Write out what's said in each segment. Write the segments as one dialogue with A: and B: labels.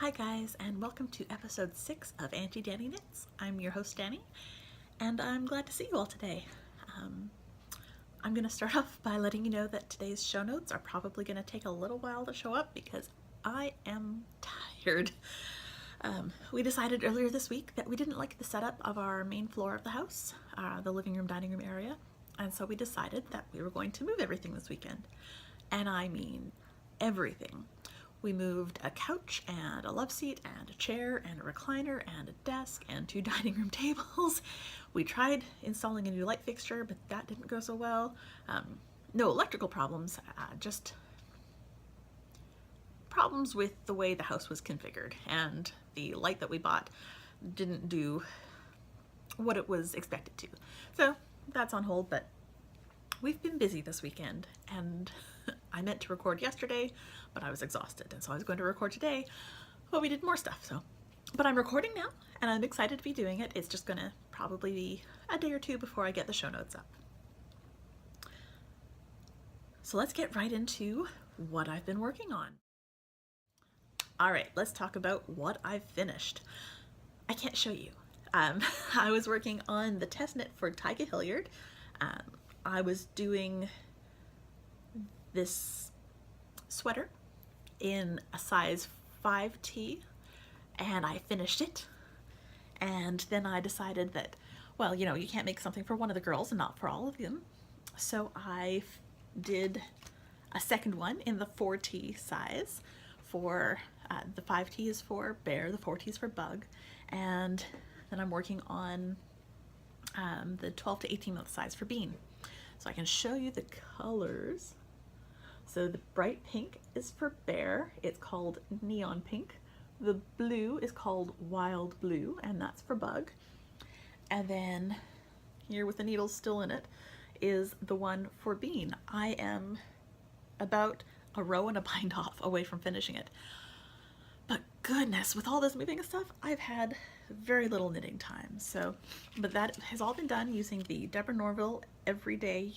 A: Hi guys, and welcome to episode 6 of Auntie Danny Knits. I'm your host Danny, and I'm glad to see you all today. I'm going to start off by letting you know that today's show notes are probably going to take a little while to show up because I am tired. We decided earlier this week that we didn't like the setup of our main floor of the house, the living room, dining room area, and so we decided that we were going to move everything this weekend. And I mean everything. We moved a couch and a love seat and a chair and a recliner and a desk and 2 dining room tables. We tried installing a new light fixture, but that didn't go so well. No electrical problems, just problems with the way the house was configured, and the light that we bought didn't do what it was expected to. So that's on hold, but we've been busy this weekend, and I meant to record yesterday, but I was exhausted, and so I was going to record today, but we did more stuff, But I'm recording now, and I'm excited to be doing it. It's just gonna probably be a day or two before I get the show notes up. So let's get right into what I've been working on. All right, let's talk about what I've finished. I can't show you. I was working on the test knit for Tyga Hilliard. I was doing this sweater in a size 5T, and I finished it. And then I decided that, well, you can't make something for one of the girls and not for all of them. So I did a second one in the 4T size for the 5T is for bear, the 4T is for bug, and then I'm working on the 12 to 18 month size for bean. So I can show you the colors. So the bright pink is for bear, it's called neon pink. The blue is called wild blue, and that's for bug. And then here with the needles still in it is the one for bean. I am about a row and a bind off away from finishing it. But goodness, with all this moving and stuff, I've had very little knitting time. But that has all been done using the Deborah Norville Everyday.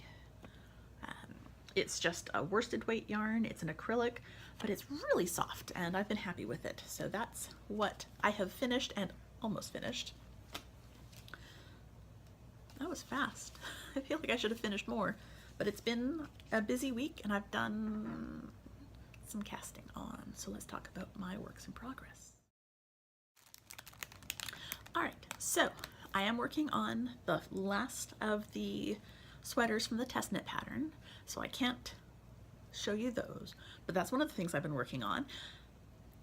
A: It's just a worsted weight yarn. It's an acrylic, but it's really soft, and I've been happy with it. So that's what I have finished and almost finished. That was fast. I feel like I should have finished more, but it's been a busy week, and I've done some casting on. So let's talk about my works in progress. All right, so I am working on the last of the sweaters from the test knit pattern, so I can't show you those, but that's one of the things I've been working on.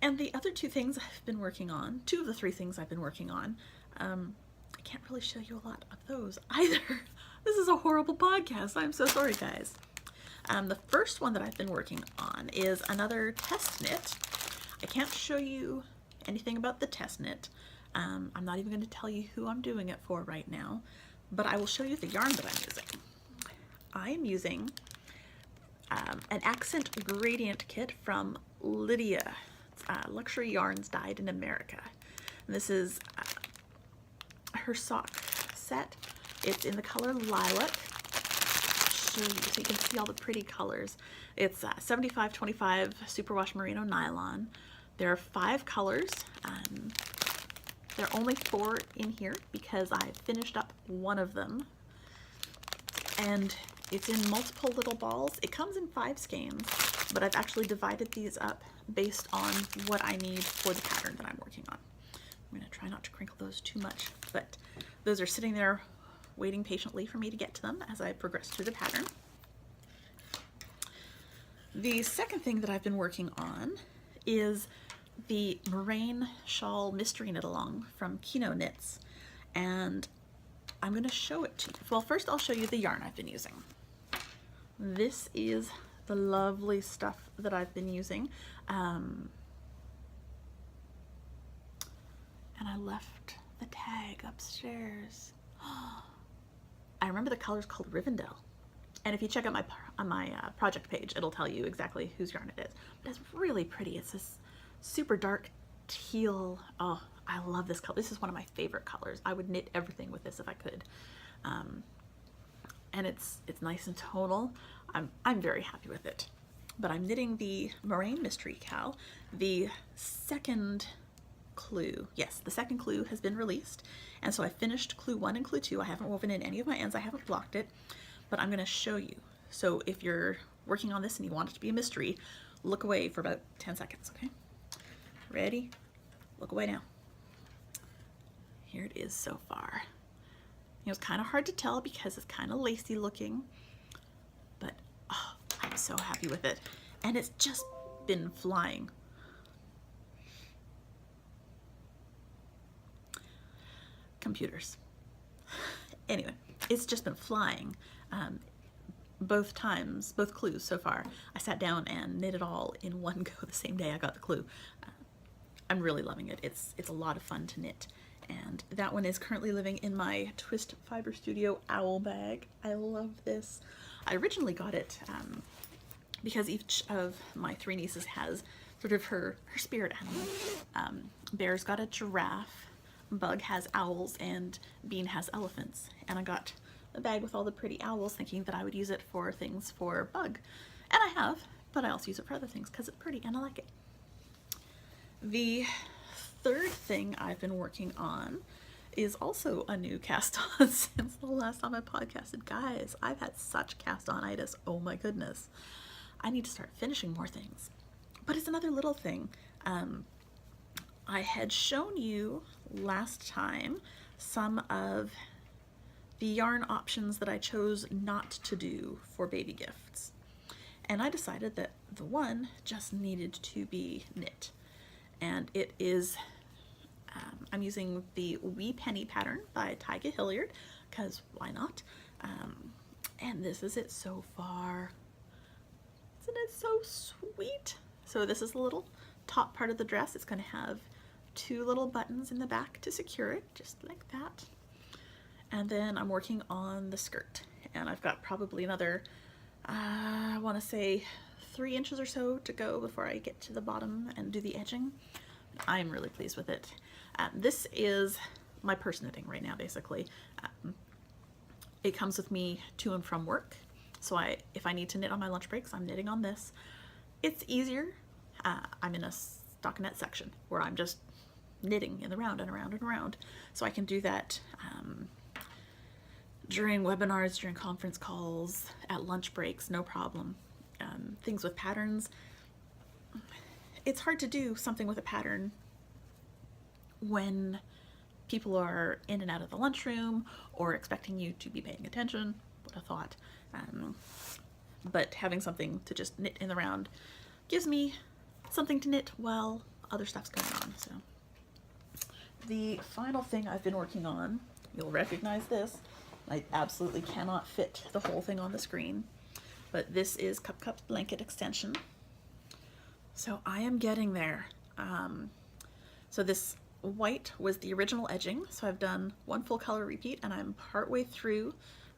A: And the other 2 things I've been working on, 2 of the 3 things I've been working on, I can't really show you a lot of those either. This is a horrible podcast. I'm so sorry, guys. The first one that I've been working on is another test knit. I can't show you anything about the test knit. I'm not even going to tell you who I'm doing it for right now, but I will show you the yarn that I'm using. I am using an accent gradient kit from Lydia. It's, Luxury Yarns Dyed in America. And this is her sock set. It's in the color lilac. So you can see all the pretty colors. It's 75/25 superwash merino nylon. There are 5 colors. There are only 4 in here because I finished up one of them. And it's in multiple little balls. It comes in 5 skeins, but I've actually divided these up based on what I need for the pattern that I'm working on. I'm gonna try not to crinkle those too much, but those are sitting there waiting patiently for me to get to them as I progress through the pattern. The second thing that I've been working on is the Moraine Shawl Mystery Knit Along from Kino Knits, and I'm going to show it to you. Well, first I'll show you the yarn I've been using. This is the lovely stuff that I've been using. And I left the tag upstairs. I remember the color's called Rivendell. And if you check out my project page, it'll tell you exactly whose yarn it is. But it's really pretty. It's this super dark teal. Oh, I love this color. This is one of my favorite colors. I would knit everything with this if I could. And it's nice and tonal. I'm very happy with it. but I'm knitting the Moraine Mystery Cow. The second clue, yes, the second clue has been released, and so I finished clue 1 and clue 2. I haven't woven in any of my ends, I haven't blocked it, but I'm going to show you. So if you're working on this and you want it to be a mystery, look away for about 10 seconds, okay? Ready? Look away now. Here it is so far. It was kind of hard to tell because it's kind of lacy looking, but oh, I'm so happy with it. And it's just been flying. Computers. Anyway, it's just been flying. Both times, both clues so far, I sat down and knit it all in one go the same day I got the clue. I'm really loving it. It's a lot of fun to knit. And that one is currently living in my Twist Fiber Studio owl bag. I love this. I originally got it because each of my 3 nieces has sort of her spirit animal. Bear's got a giraffe, Bug has owls, and Bean has elephants. And I got a bag with all the pretty owls thinking that I would use it for things for Bug. And I have, but I also use it for other things because it's pretty and I like it. The third thing I've been working on is also a new cast on since the last time I podcasted. Guys, I've had such cast on-itis, oh my goodness. I need to start finishing more things. But it's another little thing. I had shown you last time some of the yarn options that I chose not to do for baby gifts. And I decided that the one just needed to be knit. And it is, I'm using the Wee Penny pattern by Tyga Hilliard, because why not? And this is it so far. Isn't it so sweet? So this is the little top part of the dress. It's going to have 2 little buttons in the back to secure it, just like that. And then I'm working on the skirt, and I've got probably another, I want to say 3 inches or so to go before I get to the bottom and do the edging. I'm really pleased with it. This is my purse knitting right now, basically. It comes with me to and from work, so if I need to knit on my lunch breaks, I'm knitting on this. It's easier. I'm in a stockinette section where I'm just knitting in the round and around and around, so I can do that during webinars, during conference calls, at lunch breaks, no problem. Things with patterns, it's hard to do something with a pattern when people are in and out of the lunchroom or expecting you to be paying attention. What a thought. But having something to just knit in the round gives me something to knit while other stuff's going on. So the final thing I've been working on, you'll recognize this. I absolutely cannot fit the whole thing on the screen, but this is Cup Cup's blanket extension. So I am getting there. So this white was the original edging, so I've done 1 full color repeat, and I'm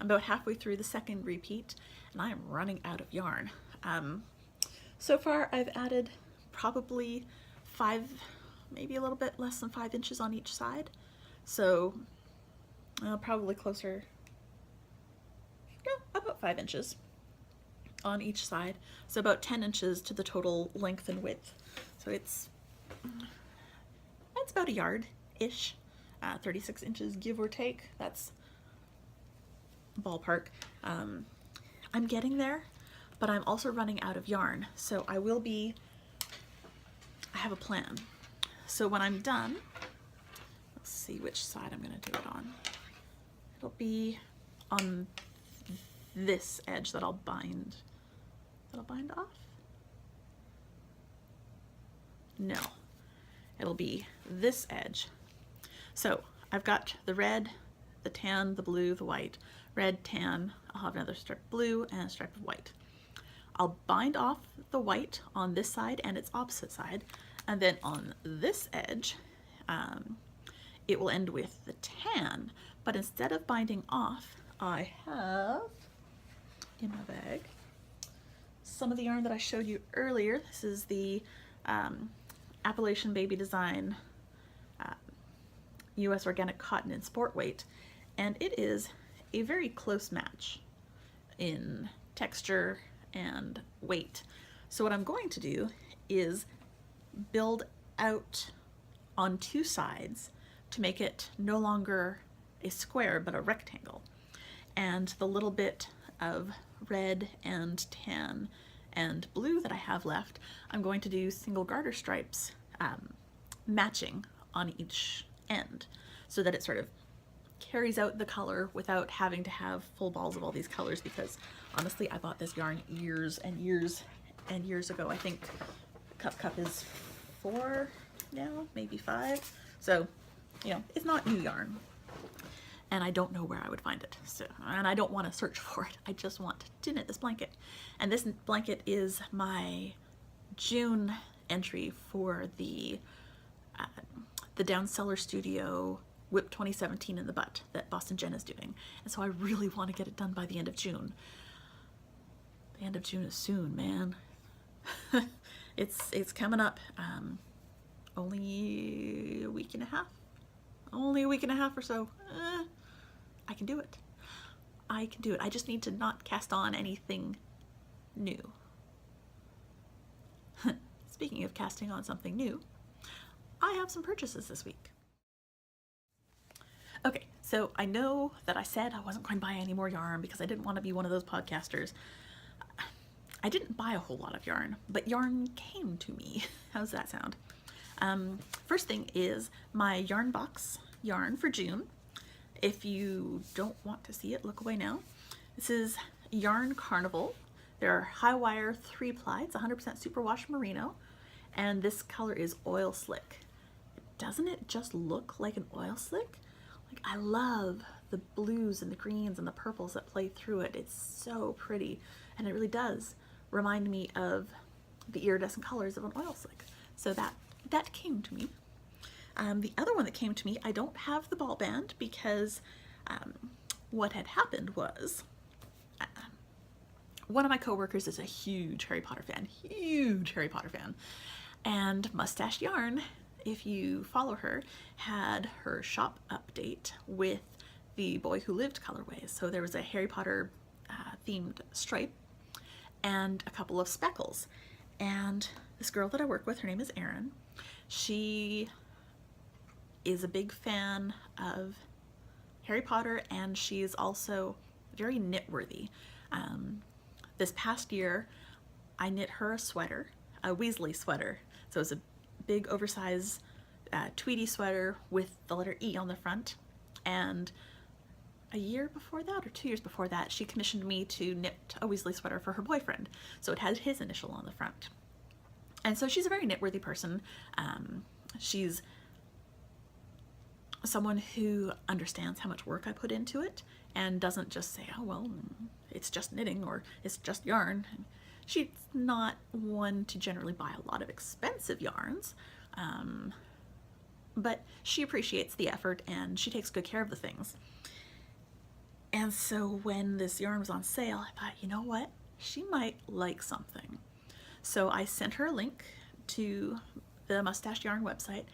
A: about halfway through the second repeat, and I am running out of yarn. So far I've added probably 5, maybe a little bit less than 5 inches on each side. So probably closer, no, about 5 inches on each side. So about 10 inches to the total length and width. So it's about a yard-ish, 36 inches give or take. That's ballpark. I'm getting there, but I'm also running out of yarn. So I have a plan. So when I'm done, let's see which side I'm going to do it on. It'll be on this edge that I'll bind. That'll bind off? No, it'll be this edge. So I've got the red, the tan, the blue, the white, red, tan. I'll have another stripe of blue and a stripe of white. I'll bind off the white on this side and its opposite side, and then on this edge it will end with the tan, but instead of binding off, I have in my bag some of the yarn that I showed you earlier. This is the Appalachian Baby Design US Organic Cotton in Sport Weight, and it is a very close match in texture and weight. So what I'm going to do is build out on two sides to make it no longer a square but a rectangle. And the little bit of red and tan and blue that I have left, I'm going to do single garter stripes matching on each end so that it sort of carries out the color without having to have full balls of all these colors, because honestly I bought this yarn years and years and years ago. I think Cup is 4 now, maybe 5. So, you know, it's not new yarn. And I don't know where I would find it. So, and I don't want to search for it. I just want to knit this blanket. And this blanket is my June entry for the Down Cellar Studio Whip 2017 in the butt that Boston Jen is doing. And so I really want to get it done by the end of June. The end of June is soon, man. It's coming up. Only a week and a half. Only a week and a half or so. I can do it. I can do it. I just need to not cast on anything new. Speaking of casting on something new, I have some purchases this week. Okay, so I know that I said I wasn't going to buy any more yarn because I didn't want to be one of those podcasters. I didn't buy a whole lot of yarn, but yarn came to me. How's that sound? First thing is my yarn box yarn for June. If you don't want to see it, look away now. This is Yarn Carnival. They're high wire 3-ply. It's 100% superwash merino, and this color is oil slick. Doesn't it just look like an oil slick? Like, I love the blues and the greens and the purples that play through it. It's so pretty, and it really does remind me of the iridescent colors of an oil slick. So that came to me. The other one that came to me, I don't have the ball band because what had happened was one of my coworkers is a huge Harry Potter fan, and Mustache Yarn, if you follow her, had her shop update with the Boy Who Lived colorways. So there was a Harry Potter themed stripe and a couple of speckles. And this girl that I work with, her name is Erin, she is a big fan of Harry Potter, and she's also very knit-worthy. This past year, I knit her a sweater, a Weasley sweater. So it's a big oversized tweedy sweater with the letter E on the front. And a year before that, or 2 years before that, she commissioned me to knit a Weasley sweater for her boyfriend. So it had his initial on the front. And so she's a very knit-worthy person. She's someone who understands how much work I put into it and doesn't just say, oh, well, it's just knitting or it's just yarn. She's not one to generally buy a lot of expensive yarns, but she appreciates the effort and she takes good care of the things. And so when this yarn was on sale, I thought, you know what? She might like something. So I sent her a link to the Mustache Yarn website,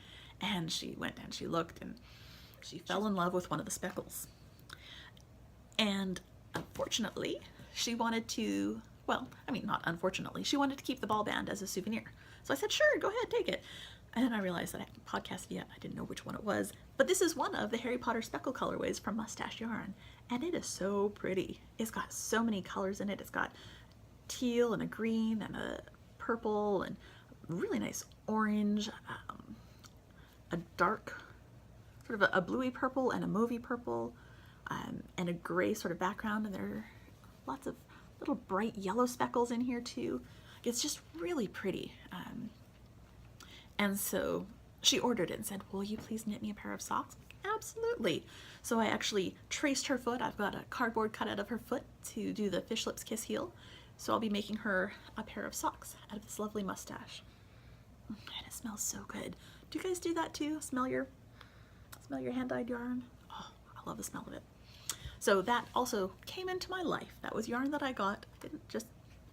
A: and she went and she looked and she fell in love with one of the speckles. And unfortunately, she wanted to, well, I mean, not unfortunately, she wanted to keep the ball band as a souvenir. So I said, sure, go ahead, take it. And then I realized that I hadn't podcasted yet. I didn't know which one it was. But this is one of the Harry Potter speckle colorways from Mustache Yarn. And it is so pretty. It's got so many colors in it. It's got teal and a green and a purple and really nice orange, a dark, sort of a bluey purple and a mauvey purple, and a gray sort of background. And there are lots of little bright yellow speckles in here too. It's just really pretty. And so she ordered it and said, will you please knit me a pair of socks? Absolutely. So I actually traced her foot. I've got a cardboard cutout of her foot to do the fish lips kiss heel. So I'll be making her a pair of socks out of this lovely mustache. And it smells so good. Do you guys do that too? Smell your hand-dyed yarn? Oh, I love the smell of it. So that also came into my life. That was yarn that I got. I didn't just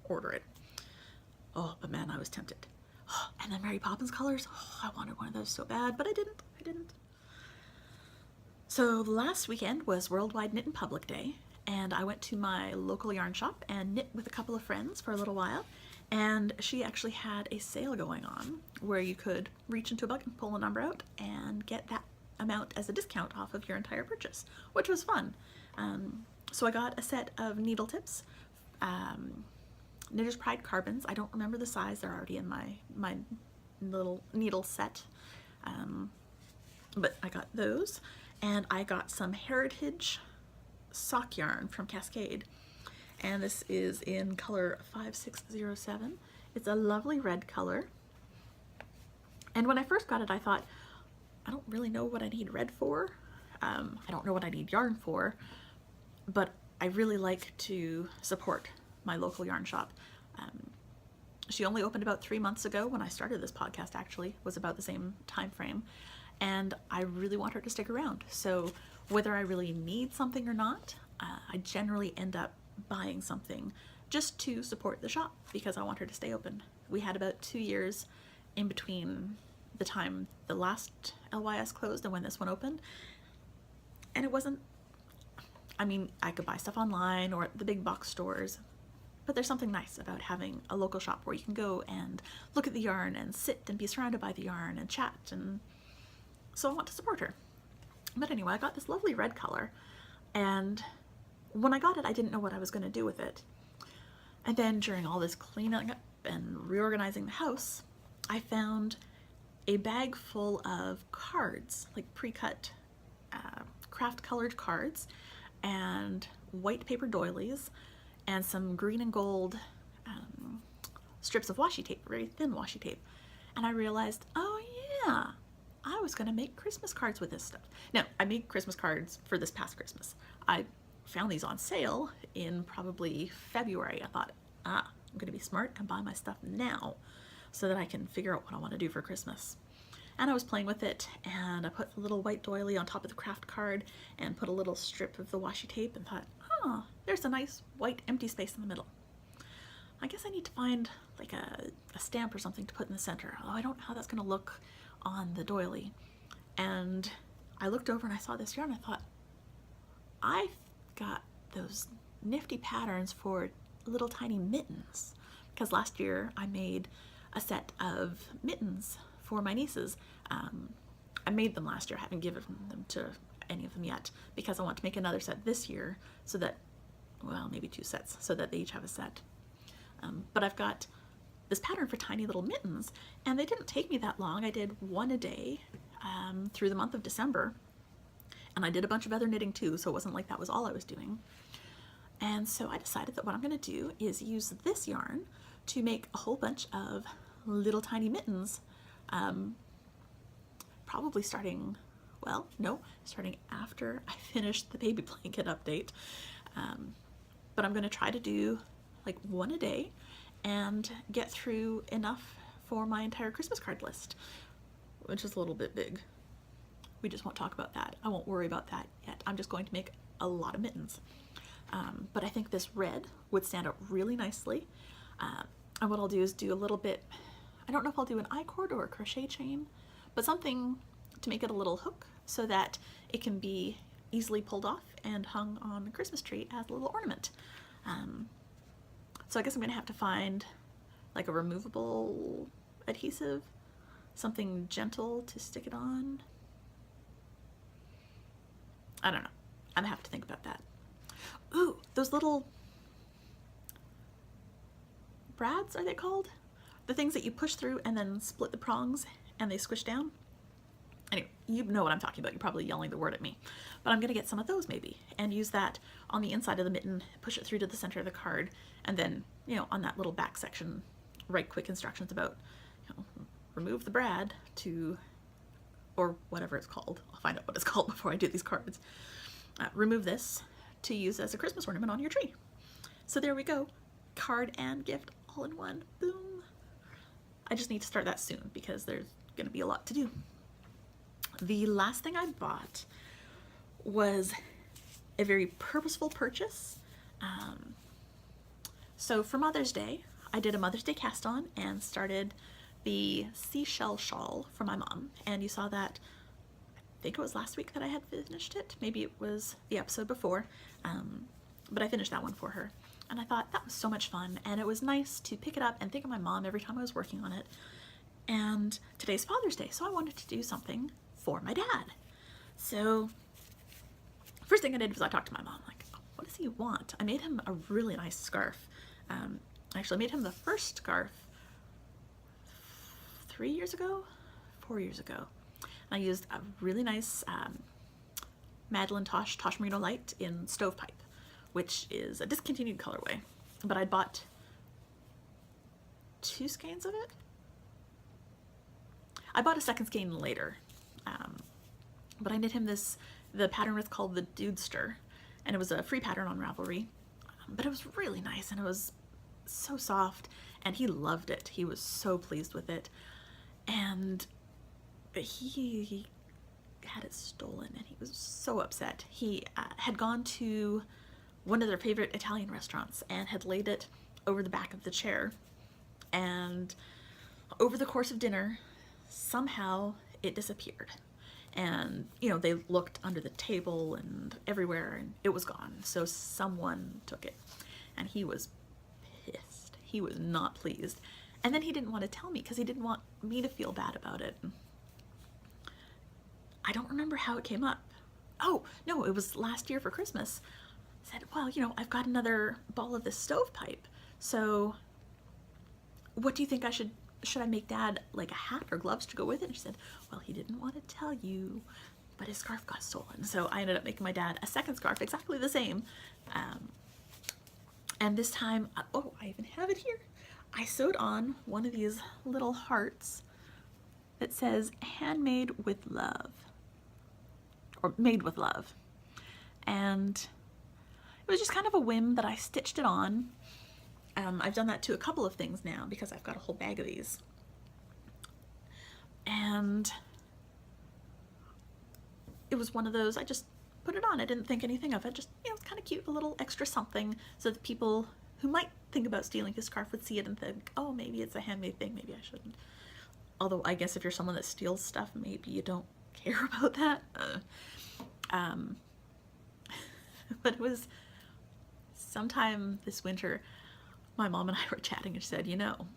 A: order it. Oh, but man, I was tempted. Oh, and then Mary Poppins colors. Oh, I wanted one of those so bad, but I didn't. So last weekend was Worldwide Knit in Public Day, and I went to my local yarn shop and knit with a couple of friends for a little while, and she actually had a sale going on where you could reach into a bucket, pull a number out, and get that amount as a discount off of your entire purchase, which was fun. So I got a set of needle tips, Knitter's Pride carbons. I don't remember the size, they're already in my little needle set, but I got those, and I got some Heritage sock yarn from Cascade, and this is in color 5607. It's a lovely red color, and when I first got it I thought, I don't really know what I need red for. I don't know what I need yarn for, but I really like to support my local yarn shop. She only opened about 3 months ago. When I started this podcast, actually was about the same time frame, and I really want her to stick around. So whether I really need something or not, I generally end up buying something just to support the shop because I want her to stay open. We had about 2 years in between the time the last LYS closed and when this one opened, and it wasn't, I mean, I could buy stuff online or at the big box stores, but there's something nice about having a local shop where you can go and look at the yarn and sit and be surrounded by the yarn and chat, and so I want to support her. But anyway, I got this lovely red color, and when I got it I didn't know what I was going to do with it. And then during all this cleaning up and reorganizing the house, I found a bag full of cards, like pre-cut craft colored cards, and white paper doilies, and some green and gold strips of washi tape, very thin washi tape. And I realized, oh yeah, I was gonna make Christmas cards with this stuff. Now, I made Christmas cards for this past Christmas. I found these on sale in probably February. I thought, I'm gonna be smart and buy my stuff now so that I can figure out what I wanna do for Christmas. And I was playing with it, and I put a little white doily on top of the craft card and put a little strip of the washi tape and thought, there's a nice white empty space in the middle. I guess I need to find like a stamp or something to put in the center, although I don't know how that's gonna look on the doily. And I looked over and I saw this yarn. I thought, I've got those nifty patterns for little tiny mittens, because last year I made a set of mittens for my nieces. I made them last year. I haven't given them to any of them yet because I want to make another set this year so that, well, maybe 2 sets so that they each have a set. But I've got this pattern for tiny little mittens, and they didn't take me that long. I did 1 a day through the month of December, and I did a bunch of other knitting too, so it wasn't like that was all I was doing. And so I decided that what I'm going to do is use this yarn to make a whole bunch of little tiny mittens, probably starting, well, no, starting after I finish the baby blanket update. But I'm going to try to do like 1 a day and get through enough for my entire Christmas card list, which is a little bit big. We just won't talk about that. I won't worry about that yet. I'm just going to make a lot of mittens. But I think this red would stand out really nicely. And what I'll do is do a little bit, I don't know if I'll do an I-cord or a crochet chain, but something to make it a little hook so that it can be easily pulled off and hung on the Christmas tree as a little ornament. So I guess I'm gonna have to find like a removable adhesive, something gentle to stick it on. I don't know. I'm gonna have to think about that. Ooh, those little brads, are they called? The things that you push through and then split the prongs and they squish down. Anyway, you know what I'm talking about. You're probably yelling the word at me. But I'm gonna get some of those maybe and use that on the inside of the mitten, push it through to the center of the card, and then, you know, on that little back section, write quick instructions about, you know, remove the brad to, or whatever it's called. I'll find out what it's called before I do these cards. Remove this to use as a Christmas ornament on your tree. So there we go. Card and gift all in one. Boom. I just need to start that soon because there's gonna be a lot to do. The last thing I bought was a very purposeful purchase. So for Mother's Day, I did a Mother's Day cast on and started the seashell shawl for my mom. And you saw that, I think it was last week that I had finished it. Maybe it was the episode before. but I finished that one for her. And I thought that was so much fun, and it was nice to pick it up and think of my mom every time I was working on it. And today's Father's Day, so I wanted to do something for my dad. So first thing I did was I talked to my mom, like, oh, what does he want? I made him a really nice scarf. I actually made him the first scarf 4 years ago. And I used a really nice Madeline Tosh Merino Light in Stovepipe, which is a discontinued colorway, but I bought 2 skeins of it. I bought a second skein later, but I knit him this. The pattern was called the Dudester, and it was a free pattern on Ravelry, but it was really nice, and it was so soft, and he loved it. He was so pleased with it, and he had it stolen, and he was so upset. He had gone to one of their favorite Italian restaurants and had laid it over the back of the chair, and over the course of dinner, somehow it disappeared. And, you know, they looked under the table and everywhere, and it was gone. So someone took it, and he was pissed. He was not pleased. And then he didn't want to tell me because he didn't want me to feel bad about it. I don't remember how it came up. Oh, no, it was last year for Christmas. I said, well, you know, I've got another ball of this stovepipe. So what do you think I should I make Dad like a hat or gloves to go with it? And she said, well, he didn't want to tell you, but his scarf got stolen. So I ended up making my dad a second scarf, exactly the same. And this time, oh, I even have it here. I sewed on one of these little hearts that says handmade with love, or made with love. And it was just kind of a whim that I stitched it on. I've done that to a couple of things now because I've got a whole bag of these. And it was one of those, I just put it on. I didn't think anything of it. Just, you know, it's kind of cute, a little extra something so that people who might think about stealing his scarf would see it and think, oh, maybe it's a handmade thing, maybe I shouldn't. Although I guess if you're someone that steals stuff, maybe you don't care about that. But it was sometime this winter, my mom and I were chatting and she said, you know,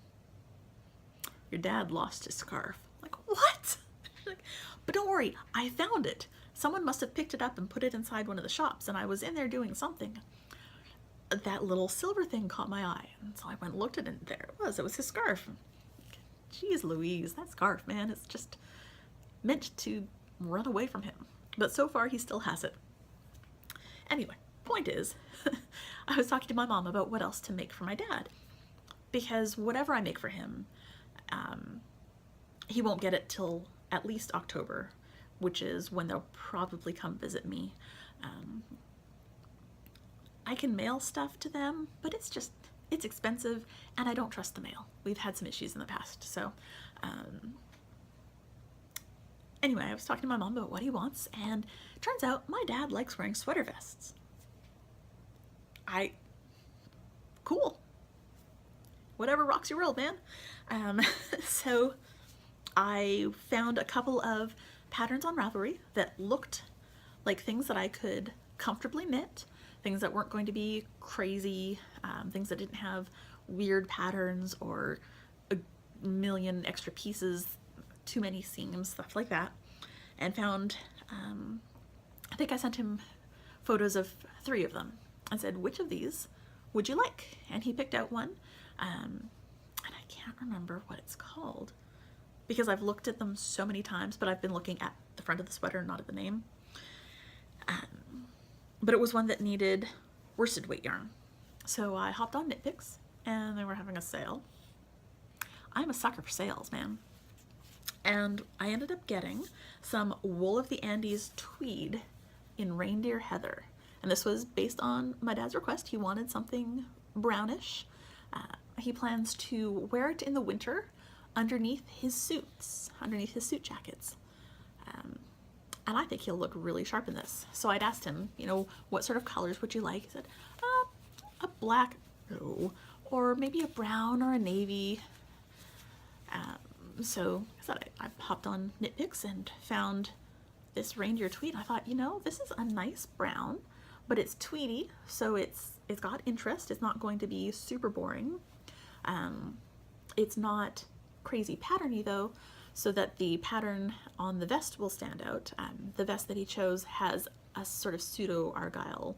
A: your dad lost his scarf. I'm like, what? Like, but don't worry, I found it. Someone must have picked it up and put it inside one of the shops, and I was in there doing something. That little silver thing caught my eye, and so I went and looked at it, and there it was his scarf. Jeez Louise, that scarf, man, it's just meant to run away from him. But so far, he still has it. Anyway, point is, I was talking to my mom about what else to make for my dad, because whatever I make for him, he won't get it till at least October, which is when they'll probably come visit me. I can mail stuff to them, but it's expensive, and I don't trust the mail. We've had some issues in the past, so anyway, I was talking to my mom about what he wants, and it turns out my dad likes wearing sweater vests. Cool. Whatever rocks your world, man. So I found a couple of patterns on Ravelry that looked like things that I could comfortably knit, things that weren't going to be crazy, things that didn't have weird patterns or a million extra pieces, too many seams, stuff like that. And found, I think I sent him photos of 3 of them and said, which of these would you like? And he picked out one, and I can't remember what it's called because I've looked at them so many times, but I've been looking at the front of the sweater, not at the name. But it was one that needed worsted weight yarn. So I hopped on KnitPicks, and they were having a sale. I'm a sucker for sales, man. And I ended up getting some Wool of the Andes tweed in Reindeer Heather. And this was based on my dad's request. He wanted something brownish. He plans to wear it in the winter underneath his suits, underneath his suit jackets. And I think he'll look really sharp in this. So I'd asked him, you know, what sort of colors would you like? He said, a black, no, or maybe a brown or a navy. So I hopped on KnitPicks and found this reindeer tweed. I thought, you know, this is a nice brown, but it's tweedy, so it's got interest. It's not going to be super boring. It's not crazy patterny though, so that the pattern on the vest will stand out. The vest that he chose has a sort of pseudo argyle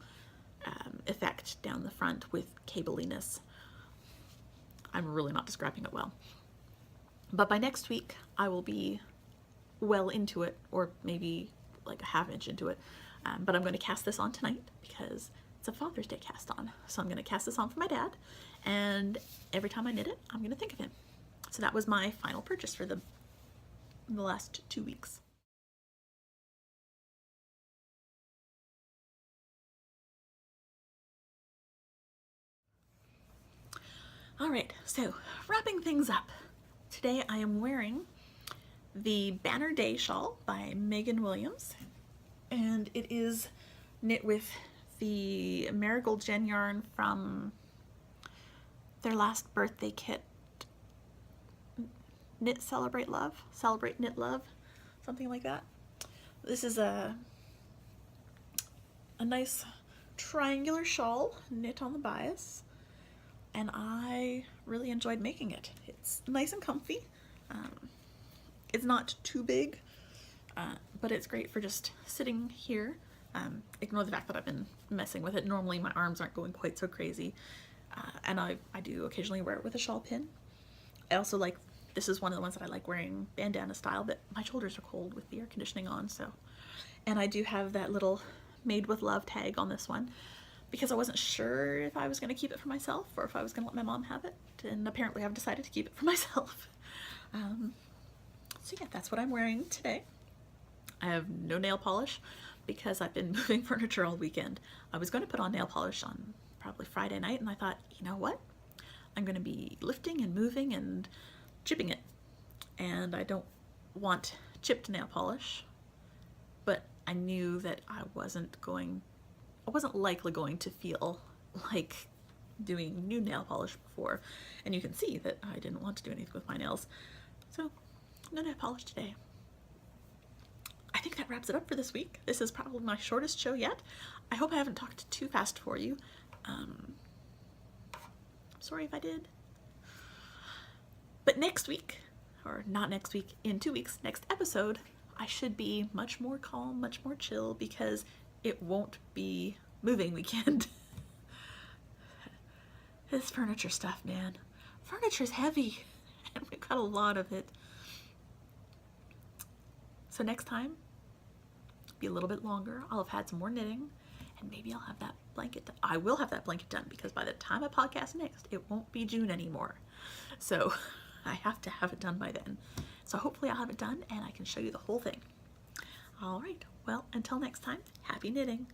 A: effect down the front with cabliness. I'm really not describing it well. But by next week, I will be well into it, or maybe like a half inch into it. But I'm going to cast this on tonight because it's a Father's Day cast on. So I'm going to cast this on for my dad, and every time I knit it, I'm going to think of him. So that was my final purchase for the last 2 weeks. All right, so wrapping things up. Today I am wearing the Banner Day shawl by Megan Williams, and it is knit with the Marigold Jen yarn from their last birthday kit, Knit Celebrate Love, Celebrate Knit Love, something like that. This is a nice triangular shawl knit on the bias, and I really enjoyed making it. It's nice and comfy. It's not too big, but it's great for just sitting here. Ignore the fact that I've been messing with it. Normally my arms aren't going quite so crazy, and I do occasionally wear it with a shawl pin. I also like, this is one of the ones that I like wearing bandana style, but my shoulders are cold with the air conditioning on, so. And I do have that little Made with Love tag on this one, because I wasn't sure if I was going to keep it for myself or if I was going to let my mom have it, and apparently I've decided to keep it for myself. So yeah, that's what I'm wearing today. I have no nail polish because I've been moving furniture all weekend. I was going to put on nail polish on probably Friday night, and I thought, you know what? I'm going to be lifting and moving and chipping it, and I don't want chipped nail polish, but I knew that I wasn't likely going to feel like doing new nail polish before, and you can see that I didn't want to do anything with my nails, so no nail polish today. I think that wraps it up for this week. This is probably my shortest show yet. I hope I haven't talked too fast for you. Sorry if I did. But next week, or not next week, in 2 weeks, next episode, I should be much more calm, much more chill, because it won't be moving weekend. This furniture stuff, man. Furniture's heavy, and we've got a lot of it. So next time, be a little bit longer. I'll have had some more knitting, and maybe I'll have that blanket done. I will have that blanket done, because by the time I podcast next, it won't be June anymore. So I have to have it done by then. So hopefully I'll have it done and I can show you the whole thing. All right, well, until next time, happy knitting.